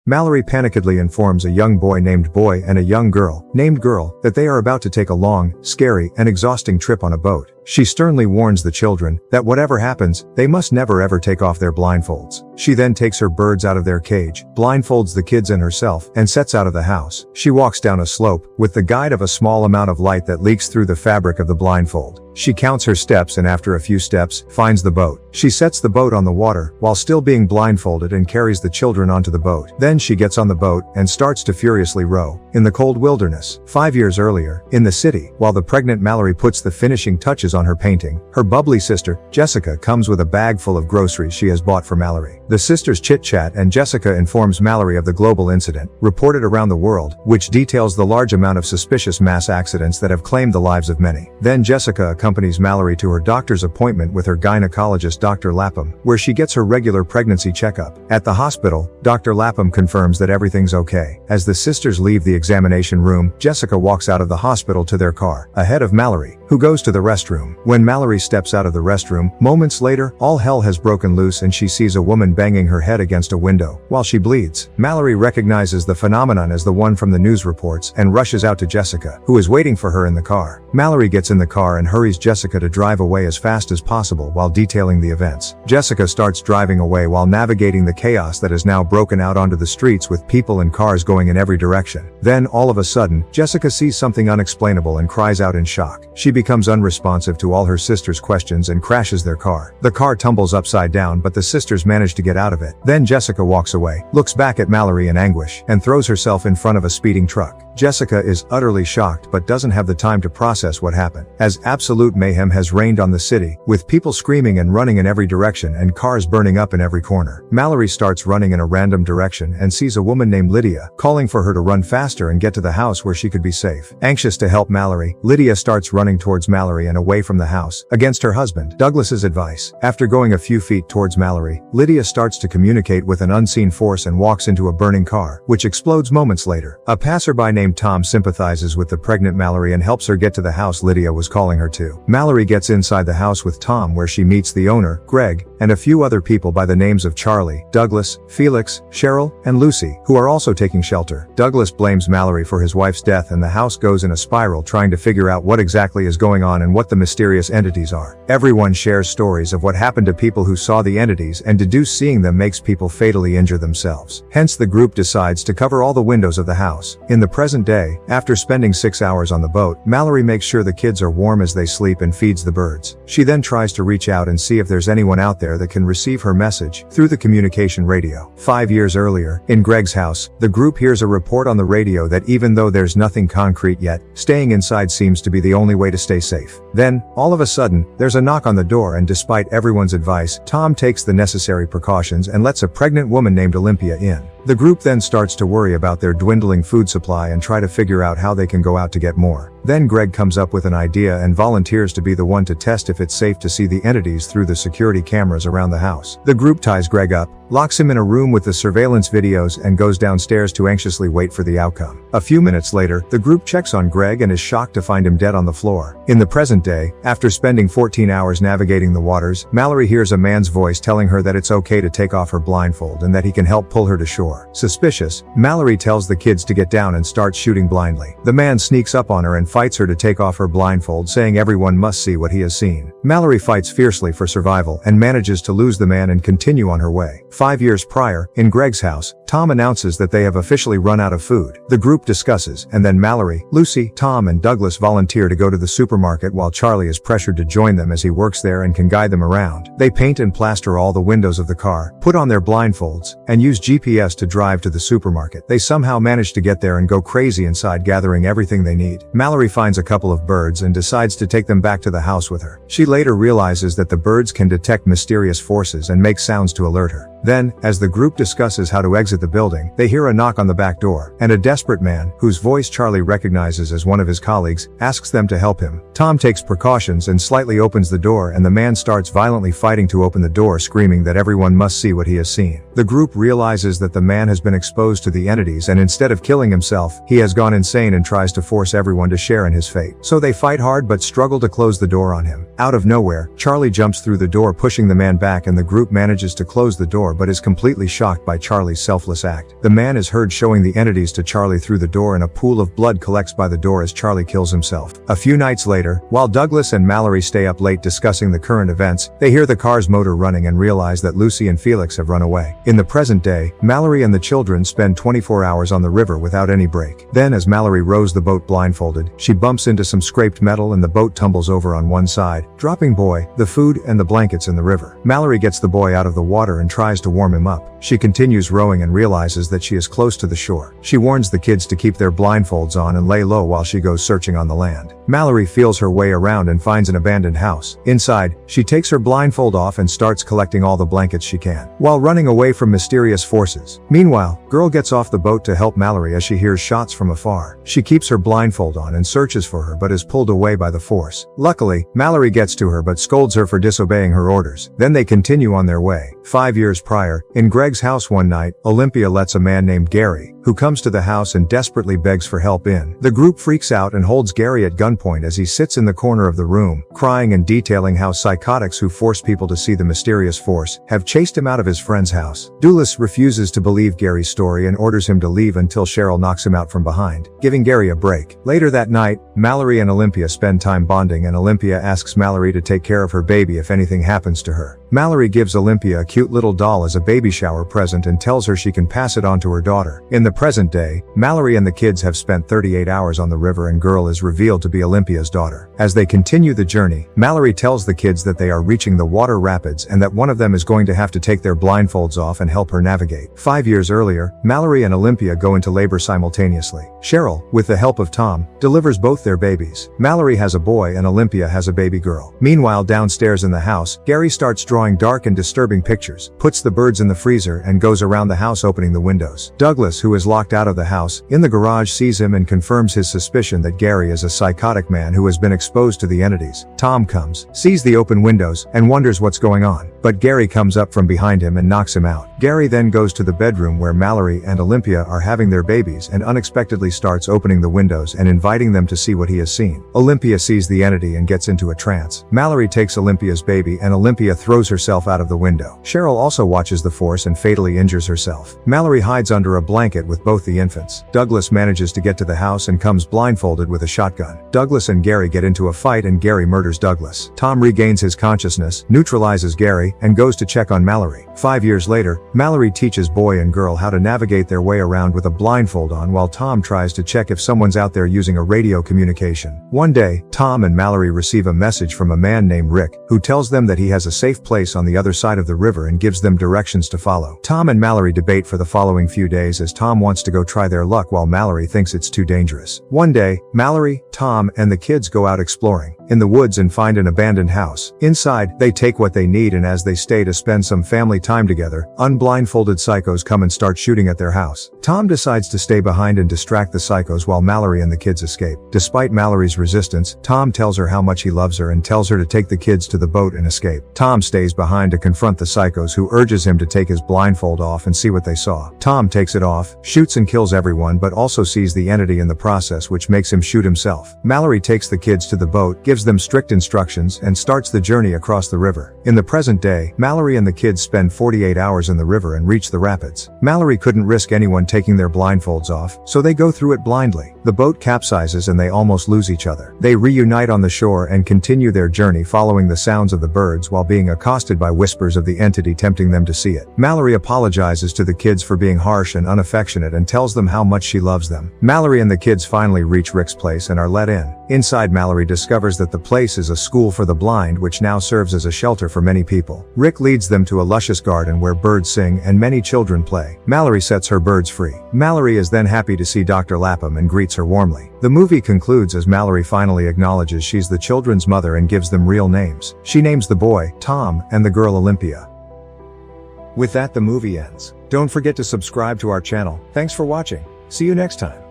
Malorie panikedly informs a young boy named Boy and a young girl named Girl that they are about to take a long, scary, and exhausting trip on a boat. She sternly warns the children that whatever happens, they must never ever take off their blindfolds. She then takes her birds out of their cage, blindfolds the kids and herself, and sets out of the house. She walks down a slope, with the guide of a small amount of light that leaks through the fabric of the blindfold. She counts her steps and after a few steps, finds the boat. She sets the boat on the water, while still being blindfolded and carries the children onto the boat. Then she gets on the boat and starts to furiously row in the cold wilderness. 5 years earlier, in the city, while the pregnant Malorie puts the finishing touches on her painting, her bubbly sister, Jessica, comes with a bag full of groceries she has bought for Malorie. The sisters chit-chat and Jessica informs Malorie of the global incident, reported around the world, which details the large amount of suspicious mass accidents that have claimed the lives of many. Then Jessica accompanies Malorie to her doctor's appointment with her gynecologist Dr. Lapham, where she gets her regular pregnancy checkup. At the hospital, Dr. Lapham confirms that everything's okay. As the sisters leave the examination room, Jessica walks out of the hospital to their car, ahead of Malorie, who goes to the restroom. When Malorie steps out of the restroom, moments later, all hell has broken loose and she sees a woman banging her head against a window while she bleeds. Malorie recognizes the phenomenon as the one from the news reports and rushes out to Jessica, who is waiting for her in the car. Malorie gets in the car and hurries Jessica to drive away as fast as possible while detailing the events. Jessica starts driving away while navigating the chaos that has now broken out onto the streets with people and cars going in every direction. Then, all of a sudden, Jessica sees something unexplainable and cries out in shock. She becomes unresponsive to all her sisters' questions and crashes their car. The car tumbles upside down, but the sisters manage to get out of it. Then Jessica walks away, looks back at Malorie in anguish, and throws herself in front of a speeding truck. Jessica is utterly shocked but doesn't have the time to process what happened, as absolute mayhem has reigned on the city, with people screaming and running in every direction and cars burning up in every corner. Malorie starts running in a random direction and sees a woman named Lydia, calling for her to run faster and get to the house where she could be safe. Anxious to help Malorie, Lydia starts running towards Malorie and away from the house, against her husband, Douglas's advice. After going a few feet towards Malorie, Lydia starts to communicate with an unseen force and walks into a burning car, which explodes moments later. A passerby named Tom sympathizes with the pregnant Malorie and helps her get to the house Lydia was calling her to. Malorie gets inside the house with Tom, where she meets the owner, Greg, and a few other people by the names of Charlie, Douglas, Felix, Cheryl, and Lucy, who are also taking shelter. Douglas blames Malorie for his wife's death and the house goes in a spiral trying to figure out what exactly is going on and what the mysterious entities are. Everyone shares stories of what happened to people who saw the entities and deduce seeing them makes people fatally injure themselves. Hence the group decides to cover all the windows of the house. In the present day, after spending 6 hours on the boat, Malorie makes sure the kids are warm as they sleep and feeds the birds. She then tries to reach out and see if there's anyone out there that can receive her message through the communication radio. 5 years earlier, in Greg's house, the group hears a report on the radio that even though there's nothing concrete yet, staying inside seems to be the only way to stay safe. Then, all of a sudden, there's a knock on the door and despite everyone's advice, Tom takes the necessary precautions and lets a pregnant woman named Olympia in. The group then starts to worry about their dwindling food supply and try to figure out how they can go out to get more. Then Greg comes up with an idea and volunteers to be the one to test if it's safe to see the entities through the security cameras around the house. The group ties Greg up, locks him in a room with the surveillance videos and goes downstairs to anxiously wait for the outcome. A few minutes later, the group checks on Greg and is shocked to find him dead on the floor. In the present day, after spending 14 hours navigating the waters, Malorie hears a man's voice telling her that it's okay to take off her blindfold and that he can help pull her to shore. Suspicious, Malorie tells the kids to get down and starts shooting blindly. The man sneaks up on her and fights her to take off her blindfold, saying everyone must see what he has seen. Malorie fights fiercely for survival and manages to lose the man and continue on her way. 5 years prior, in Greg's house, Tom announces that they have officially run out of food. The group discusses, and then Malorie, Lucy, Tom, and Douglas volunteer to go to the supermarket while Charlie is pressured to join them as he works there and can guide them around. They paint and plaster all the windows of the car, put on their blindfolds, and use GPS to drive to the supermarket. They somehow manage to get there and go crazy inside gathering everything they need. Malorie finds a couple of birds and decides to take them back to the house with her. She later realizes that the birds can detect mysterious forces and make sounds to alert her. Then, as the group discusses how to exit the building, they hear a knock on the back door, and a desperate man, whose voice Charlie recognizes as one of his colleagues, asks them to help him. Tom takes precautions and slightly opens the door, and the man starts violently fighting to open the door, screaming that everyone must see what he has seen. The group realizes that the man has been exposed to the entities, and instead of killing himself, he has gone insane and tries to force everyone to share in his fate. So they fight hard but struggle to close the door on him. Out of nowhere, Charlie jumps through the door, pushing the man back, and the group manages to close the door but is completely shocked by Charlie's selfless selfless act. The man is heard showing the entities to Charlie through the door and a pool of blood collects by the door as Charlie kills himself. A few nights later, while Douglas and Malorie stay up late discussing the current events, they hear the car's motor running and realize that Lucy and Felix have run away. In the present day, Malorie and the children spend 24 hours on the river without any break. Then as Malorie rows the boat blindfolded, she bumps into some scraped metal and the boat tumbles over on one side, dropping Boy, the food, and the blankets in the river. Malorie gets the boy out of the water and tries to warm him up. She continues rowing and realizes that she is close to the shore. She warns the kids to keep their blindfolds on and lay low while she goes searching on the land. Malorie feels her way around and finds an abandoned house. Inside, she takes her blindfold off and starts collecting all the blankets she can, while running away from mysterious forces. Meanwhile, Girl gets off the boat to help Malorie as she hears shots from afar. She keeps her blindfold on and searches for her but is pulled away by the force. Luckily, Malorie gets to her but scolds her for disobeying her orders. Then they continue on their way. 5 years prior, in Greg's house one night, Olympia lets a man named Gary, who comes to the house and desperately begs for help in. The group freaks out and holds Gary at gunpoint as he sits in the corner of the room, crying and detailing how psychotics who force people to see the mysterious force have chased him out of his friend's house. Dulles refuses to believe Gary's story and orders him to leave until Cheryl knocks him out from behind, giving Gary a break. Later that night, Malorie and Olympia spend time bonding and Olympia asks Malorie to take care of her baby if anything happens to her. Malorie gives Olympia a cute little doll as a baby shower present and tells her she can pass it on to her daughter. In the present day, Malorie and the kids have spent 38 hours on the river and Girl is revealed to be Olympia's daughter. As they continue the journey, Malorie tells the kids that they are reaching the water rapids and that one of them is going to have to take their blindfolds off and help her navigate. 5 years earlier, Malorie and Olympia go into labor simultaneously. Cheryl, with the help of Tom, delivers both their babies. Malorie has a boy and Olympia has a baby girl. Meanwhile, downstairs in the house, Gary starts drawing dark and disturbing pictures, puts the birds in the freezer and goes around the house opening the windows. Douglas, who is locked out of the house, in the garage sees him and confirms his suspicion that Gary is a psychotic man who has been exposed to the entities. Tom comes, sees the open windows, and wonders what's going on, but Gary comes up from behind him and knocks him out. Gary then goes to the bedroom where Malorie and Olympia are having their babies and unexpectedly starts opening the windows and inviting them to see what he has seen. Olympia sees the entity and gets into a trance. Malorie takes Olympia's baby and Olympia throws herself out of the window. Cheryl also watches the force and fatally injures herself. Malorie hides under a blanket with both the infants. Douglas manages to get to the house and comes blindfolded with a shotgun. Douglas and Gary get into a fight and Gary murders Douglas. Tom regains his consciousness, neutralizes Gary, and goes to check on Malorie. 5 years later, Malorie teaches Boy and Girl how to navigate their way around with a blindfold on while Tom tries to check if someone's out there using a radio communication. One day, Tom and Malorie receive a message from a man named Rick, who tells them that he has a safe place on the other side of the river and gives them directions to follow. Tom and Malorie debate for the following few days as Tom wants to go try their luck while Malorie thinks it's too dangerous. One day, Malorie, Tom, and the kids go out exploring in the woods and find an abandoned house. Inside, they take what they need and as they stay to spend some family time together, unblindfolded psychos come and start shooting at their house. Tom decides to stay behind and distract the psychos while Malorie and the kids escape. Despite Malorie's resistance, Tom tells her how much he loves her and tells her to take the kids to the boat and escape. Tom stays behind to confront the psychos who urges him to take his blindfold off and see what they saw. Tom takes it off, shoots and kills everyone but also sees the entity in the process which makes him shoot himself. Malorie takes the kids to the boat, gives them strict instructions and starts the journey across the river. In the present day, Malorie and the kids spend 48 hours in the river and reach the rapids. Malorie couldn't risk anyone taking their blindfolds off, so they go through it blindly. The boat capsizes and they almost lose each other. They reunite on the shore and continue their journey following the sounds of the birds while being accosted by whispers of the entity tempting them to see it. Malorie apologizes to the kids for being harsh and unaffectionate and tells them how much she loves them. Malorie and the kids finally reach Rick's place and are let in. Inside, Malorie discovers that the place is a school for the blind which now serves as a shelter for many people. Rick leads them to a luscious garden where birds sing and many children play. Malorie sets her birds free. Malorie is then happy to see Dr. Lapham and greets her warmly. The movie concludes as Malorie finally acknowledges she's the children's mother and gives them real names. She names the boy, Tom, and the girl Olympia. With that, the movie ends. Don't forget to subscribe to our channel. Thanks for watching. See you next time.